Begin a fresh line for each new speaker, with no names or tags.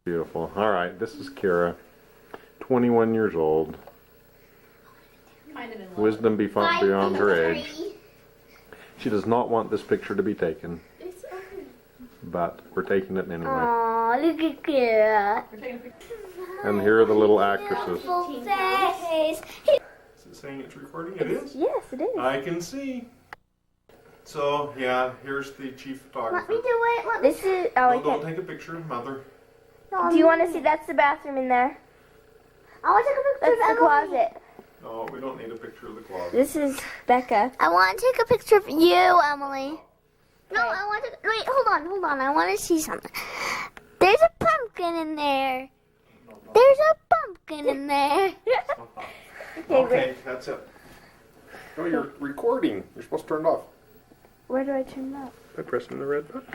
Beautiful. All right, this is Kira, 21 years old. Wisdom beyond her age. She does not want this picture to be taken, but we're taking it anyway.
Aww, look at Kira.
And here are the little actresses.
Face.
Is it saying it's recording? It is?
Yes, it is.
I can see. So, yeah, here's the chief photographer.
Let me do it. This is. Oh,
No, don't take a picture of Mother.
Do you want to see? That's the bathroom in there. I want to take a picture. That's the closet.
No, we don't need a picture of the closet.
This is Becca. I want to take a picture of you, Emily. No, I want to. Wait, hold on. I want to see something. There's a pumpkin in there. There's a pumpkin in there.
Okay, that's it. No, you're recording. You're supposed to turn it off.
Where do I turn it off?
By pressing the red button.